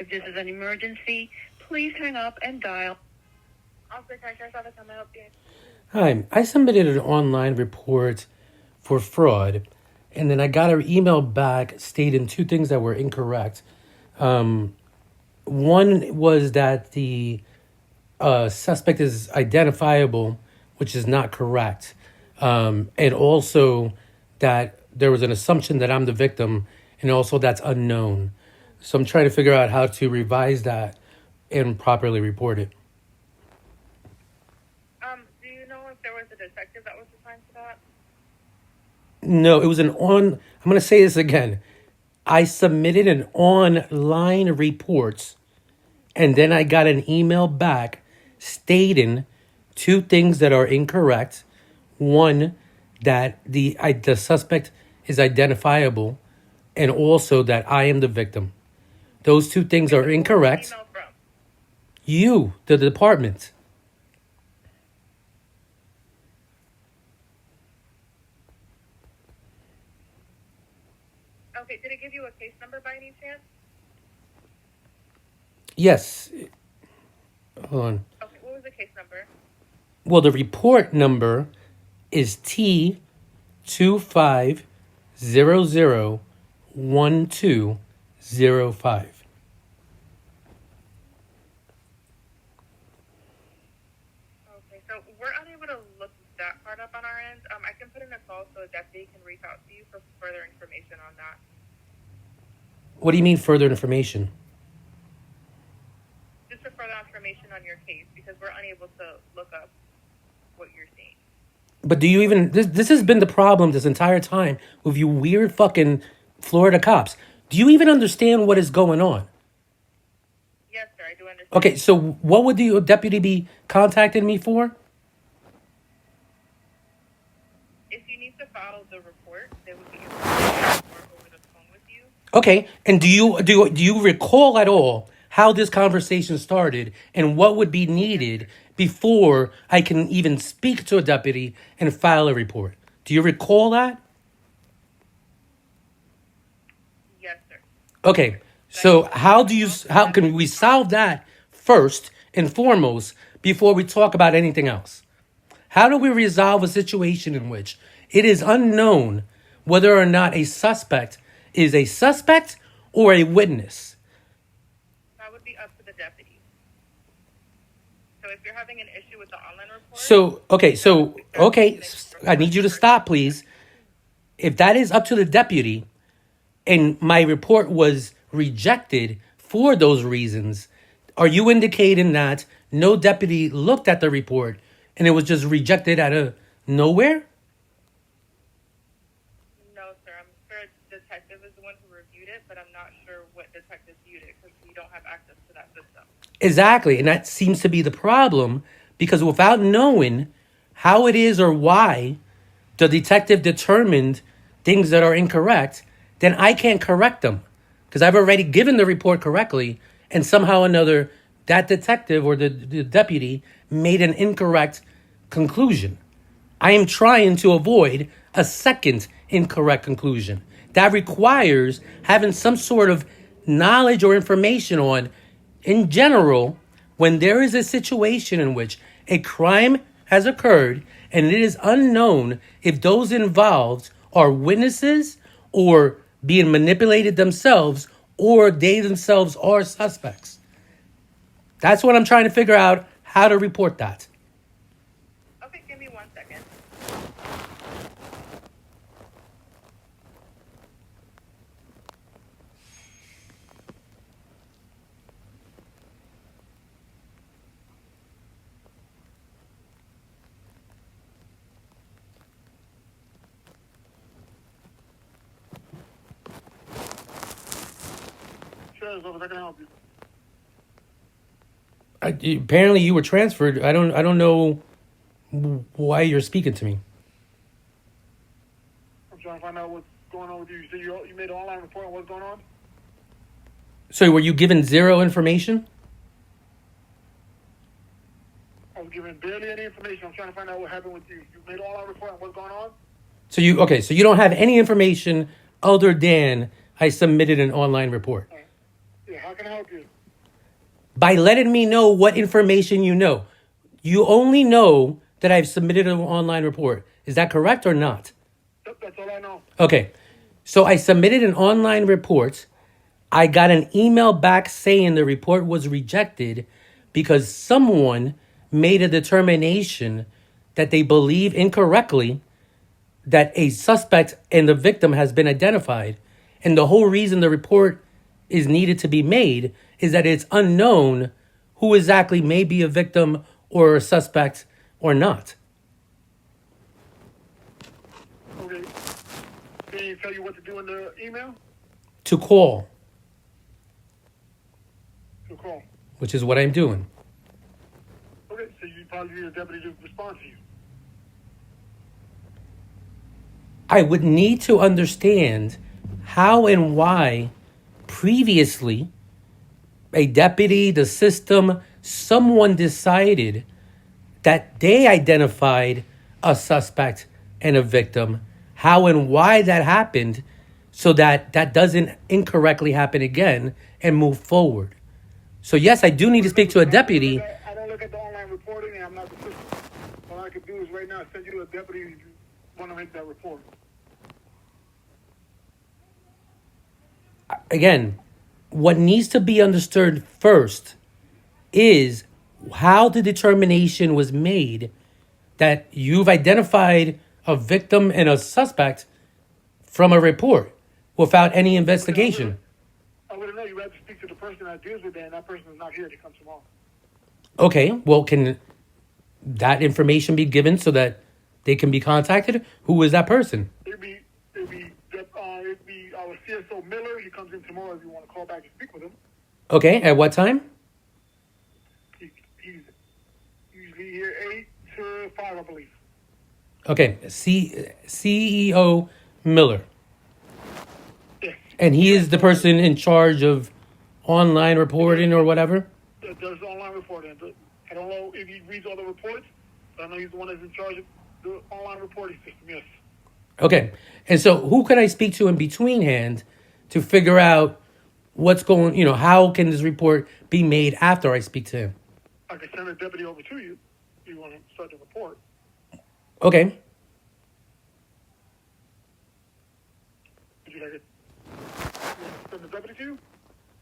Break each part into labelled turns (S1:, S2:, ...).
S1: If this is an emergency, please hang up and dial. Officer Sheriff's Office, how may I help you?
S2: Hi, I submitted an online report for fraud, and then I got an email back stating two things that were incorrect. One was that the suspect is identifiable, which is not correct, and also that there was an assumption that I'm the victim, and also that's unknown. So I'm trying to figure out how to revise that and properly report it.
S3: Do you know if there was a detective that was assigned to that?
S2: No, it was I'm going to say this again. I submitted an online report, and then I got an email back stating two things that are incorrect. One, that the suspect is identifiable, and also that I am the victim. Those two things are incorrect.
S3: Email from?
S2: You, the department.
S3: Okay, did it give you a case number by any chance?
S2: Yes. Hold on.
S3: Okay, what was the case number?
S2: Well, the report number is T25001205.
S3: Okay, so we're unable to look that part up on our end. I can put in a call so a deputy can reach out to you for further information on that.
S2: What do you mean further information?
S3: Just for further information on your case, because we're unable to look up what you're seeing.
S2: But do you even... This has been the problem this entire time with you weird fucking Florida cops. Do you even understand what is going on?
S3: Yes, sir, I do understand.
S2: Okay, so what would the deputy be contacting me for?
S3: If you need to file the report, they would be able to file the report over the phone with you.
S2: Okay, and do you recall at all how this conversation started and what would be needed before I can even speak to a deputy and file a report? Do you recall that?
S3: Yes, sir.
S2: Okay, so how can we solve that first and foremost before we talk about anything else? How do we resolve a situation in which it is unknown whether or not a suspect is a suspect or a witness?
S3: That would be up to the deputy. So if you're having an issue with the online report...
S2: Okay, I need you to stop, please. If that is up to the deputy and my report was rejected for those reasons, are you indicating that no deputy looked at the report and it was just rejected out of nowhere?
S3: No, sir. I'm sure a detective is the one who reviewed it, but I'm not sure what detective viewed it because we don't have access to that system.
S2: Exactly, and that seems to be the problem because without knowing how it is or why the detective determined things that are incorrect, then I can't correct them because I've already given the report correctly and somehow or another that detective or the deputy made an incorrect conclusion. I am trying to avoid a second incorrect conclusion. That requires having some sort of knowledge or information on, in general, when there is a situation in which a crime has occurred and it is unknown if those involved are witnesses or being manipulated themselves or they themselves are suspects. That's what I'm trying to figure out how to report that.
S3: Okay, give me 1 second.
S4: Sheriff's Office, I can help you.
S2: Apparently you were transferred. I don't know why you're speaking to me.
S4: I'm trying to find out what's going on with you. You said you made an online report on what's going on?
S2: So were you given zero information?
S4: I was given barely any information. I'm trying to find out what happened with you. You made an online report on what's going on?
S2: So you don't have any information other than I submitted an online report.
S4: Yeah, How can I help you?
S2: By letting me know what information you know. You only know that I've submitted an online report. Is that correct or not?
S4: Yep, that's all I know.
S2: Okay. So I submitted an online report. I got an email back saying the report was rejected because someone made a determination that they believe incorrectly that a suspect and the victim has been identified. And the whole reason the report is needed to be made is that it's unknown who exactly may be a victim or a suspect or not.
S4: Okay. Can he tell you what to do in the email?
S2: To call,
S4: To call.
S2: which is what I'm doing.
S4: Okay, so you probably need a deputy to respond to you.
S2: I would need to understand how and why previously a deputy, the system, someone decided that they identified a suspect and a victim, how and why that happened so that that doesn't incorrectly happen again and move forward. So yes, I do need to speak to a deputy.
S4: I don't look at the online reporting, and I'm not the system. All I can do is right now send you a deputy if you want to make that report.
S2: Again, what needs to be understood first is how the determination was made that you've identified a victim and a suspect from a report without any investigation.
S4: I wouldn't know. You have to speak to the person that deals with that, and that person is not here to come tomorrow.
S2: Okay, well, can that information be given so that they can be contacted? Who is that person?
S4: It'd be our CSO Miller. He comes in tomorrow if you want to call back and speak with him.
S2: Okay, at what time?
S4: He's usually here 8 to 5, I believe.
S2: Okay, CEO Miller.
S4: Yes.
S2: And he is the person in charge of online reporting or whatever?
S4: There's online reporting. I don't know if he reads all the reports, but I know he's the one that's in charge of the online reporting system, yes.
S2: Okay. And so who can I speak to in between hand to figure out what's going, how can this report be made after I speak to him?
S4: I can send a deputy over to you if you want to start the report.
S2: Okay.
S4: Would you like it? You want to send the deputy to you?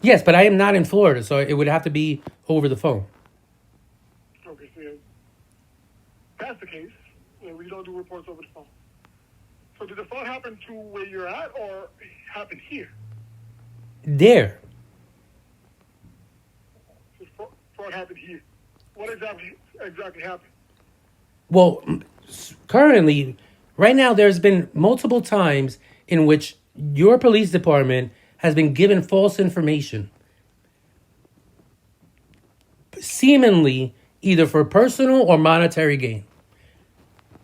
S2: Yes, but I am not in Florida, so it would have to be over the phone.
S4: Okay, so that's the case. We don't do reports over the phone. So did the fraud happen to where you're at or happen here?
S2: There.
S4: So fraud happened here. What exactly happened?
S2: Well, currently, right now, there's been multiple times in which your police department has been given false information, seemingly either for personal or monetary gain.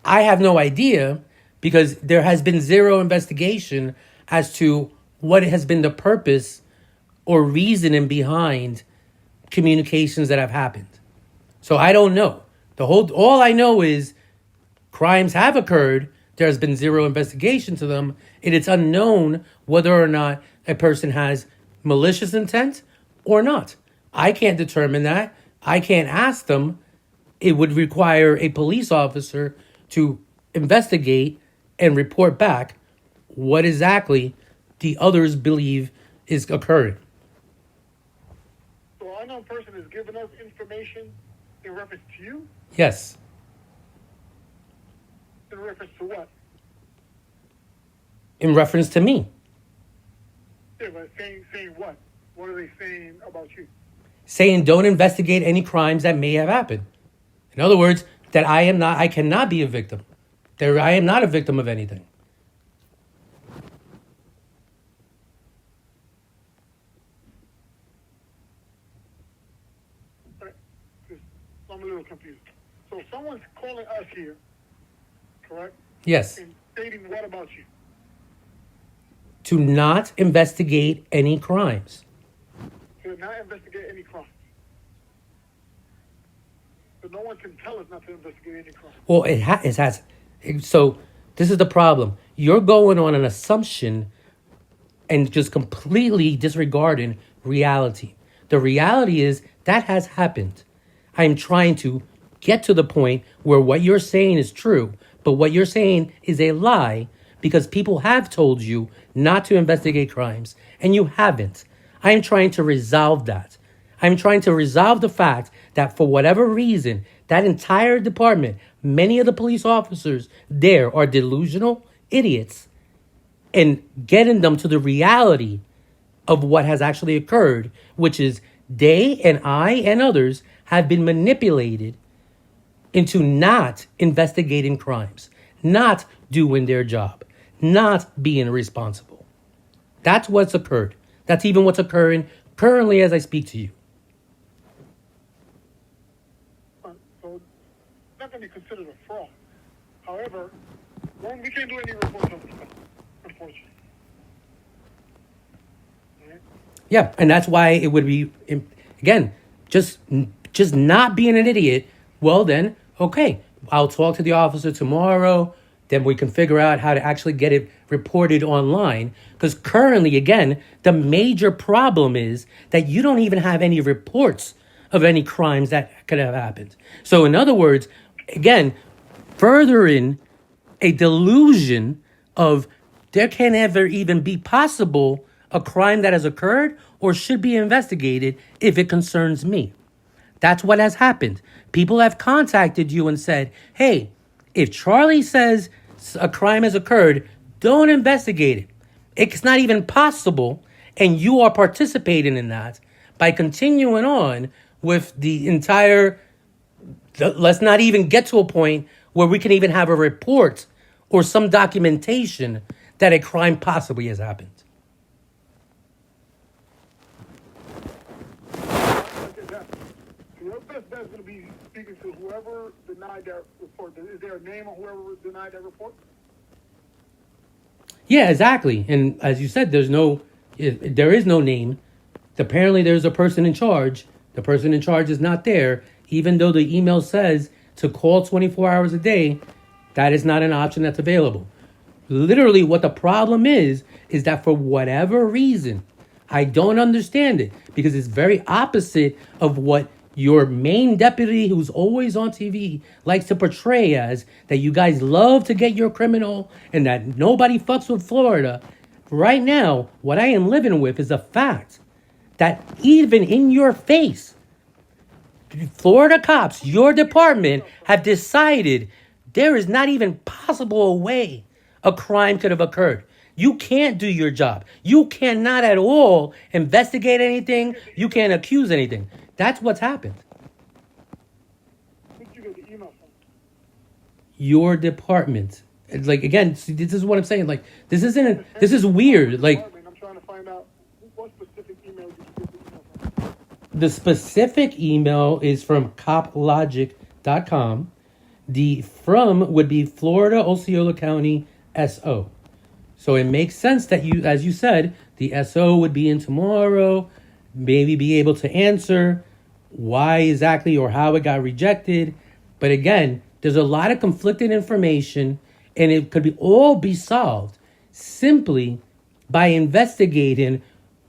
S2: I have no idea because there has been zero investigation as to what has been the purpose or reasoning behind communications that have happened. So I don't know. All I know is crimes have occurred. There has been zero investigation to them, and it's unknown whether or not a person has malicious intent or not. I can't determine that. I can't ask them. It would require a police officer to investigate and report back what exactly the others believe is occurring.
S4: So an unknown person is giving us information in reference to you?
S2: Yes.
S4: In reference to what?
S2: In reference to me.
S4: Yeah, but saying what? What are they saying about you?
S2: Saying don't investigate any crimes that may have happened. In other words, that I cannot be a victim. I am not a victim of anything.
S4: I'm a little confused. So someone's calling us here, correct?
S2: Yes.
S4: And stating what about you?
S2: To not investigate any crimes.
S4: To not investigate any crimes. So no one can tell us not to investigate any crimes.
S2: Well, it has. So this is the problem. You're going on an assumption and just completely disregarding reality. The reality is that has happened. I'm trying to get to the point where what you're saying is true, but what you're saying is a lie because people have told you not to investigate crimes and you haven't. I am trying to resolve that. I'm trying to resolve the fact that for whatever reason, that entire department, many of the police officers there are delusional idiots, and getting them to the reality of what has actually occurred, which is they and I and others have been manipulated into not investigating crimes, not doing their job, not being responsible. That's what's occurred. That's even what's occurring currently as I speak to you.
S4: So it's not going to be considered a fraud. However, one, we can't do any reports over the phone, unfortunately. All right?
S2: Yeah, and that's why it would be, again, just not being an idiot. Well, then, okay, I'll talk to the officer tomorrow. Then we can figure out how to actually get it reported online. Because currently, again, the major problem is that you don't even have any reports of any crimes that could have happened. So in other words, again, furthering a delusion of there can never even be possible a crime that has occurred or should be investigated if it concerns me. That's what has happened. People have contacted you and said, hey, if Charlie says a crime has occurred, don't investigate it. It's not even possible, and you are participating in that by continuing on with the entire, let's not even get to a point where we can even have a report or some documentation that a crime possibly has happened.
S4: Your best bet is going to be speaking to whoever denied that report. Is there a name of whoever denied that report?
S2: Yeah, exactly. And as you said, there is no name. Apparently, there's a person in charge. The person in charge is not there, even though the email says to call 24 hours a day. That is not an option that's available. Literally, what the problem is that for whatever reason, I don't understand it because it's very opposite of what your main deputy, who's always on TV, likes to portray as, that you guys love to get your criminal and that nobody fucks with Florida. Right now, what I am living with is the fact that even in your face, Florida cops, your department, have decided there is not even possible a way a crime could have occurred. You can't do your job. You cannot at all investigate anything. You can't accuse anything. That's what's happened.
S4: Who did you get the email from?
S2: Your department. It's like, again, see, this is what I'm saying. Like, this is weird. Like,
S4: I'm trying to find out what specific email did you get the email from?
S2: the specific email is from coplogic.com. The from would be Florida Osceola County SO. So it makes sense that you, as you said, the SO would be in tomorrow, maybe be able to answer why exactly or how it got rejected. But again, there's a lot of conflicting information, and it could be solved simply by investigating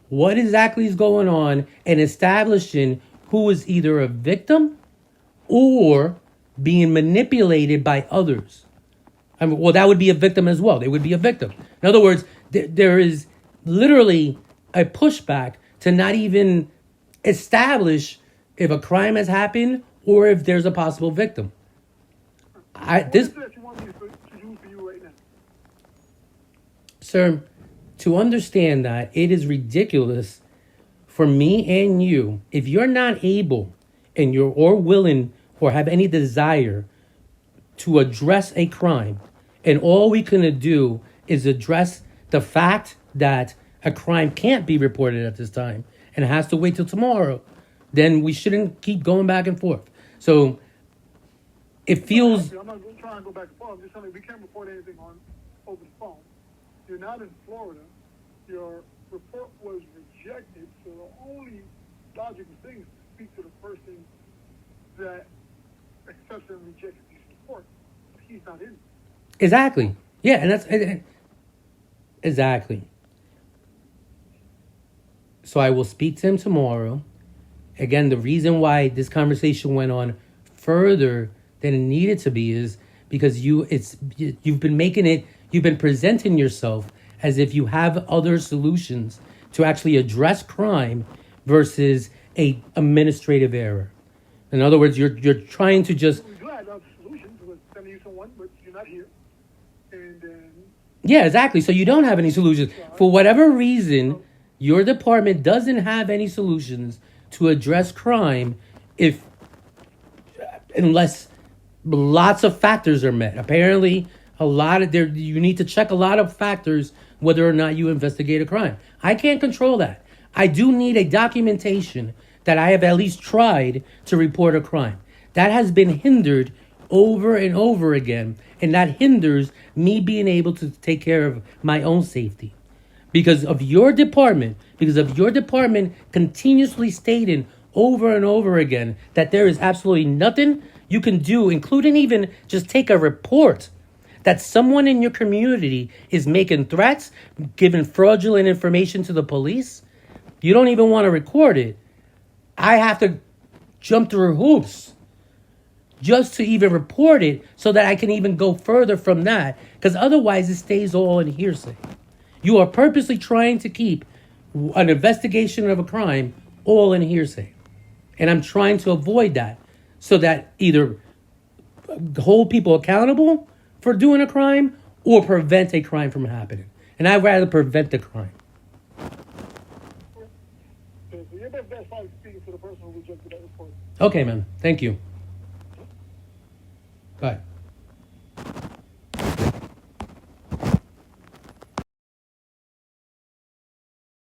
S2: what exactly is going on and establishing who is either a victim or being manipulated by others. I mean, well, that would be a victim as well. They would be a victim. In other words, there is literally a pushback to not even establish if a crime has happened or if there's a possible victim.
S4: What is that you want me to do for you right now?
S2: Sir, to understand that it is ridiculous for me and you, if you're not able and you're or willing or have any desire to address a crime, and all we can do is address the fact that a crime can't be reported at this time and has to wait till tomorrow, then we shouldn't keep going back and forth. So it feels...
S4: I'm not trying to go back and forth. I'm just telling you, we can't report anything over the phone. You're not in Florida. Your report was rejected, so the only logical thing is to speak to the person that accepts and rejects these reports. He's not in.
S2: Exactly. Yeah, and that's... Exactly. So I will speak to him tomorrow. Again, the reason why this conversation went on further than it needed to be is because you've been presenting yourself as if you have other solutions to actually address crime versus a administrative error. In other words, you're trying to just
S4: We do have other solutions. We're sending you someone, but you're not here. And then
S2: yeah, exactly. So you don't have any solutions. For whatever reason, your department doesn't have any solutions to address crime unless lots of factors are met. Apparently, you need to check a lot of factors whether or not you investigate a crime. I can't control that. I do need a documentation that I have at least tried to report a crime. That has been hindered over and over again, and that hinders me being able to take care of my own safety. Because of your department continuously stating over and over again that there is absolutely nothing you can do, including even just take a report that someone in your community is making threats, giving fraudulent information to the police. You don't even want to record it. I have to jump through hoops just to even report it so that I can even go further from that, because otherwise it stays all in hearsay. You are purposely trying to keep an investigation of a crime all in hearsay. And I'm trying to avoid that so that either hold people accountable for doing a crime or prevent a crime from happening. And I'd rather prevent the crime.
S4: so you're the best part speaking to the person who rejected that report.
S2: Okay, man. Thank you. Bye.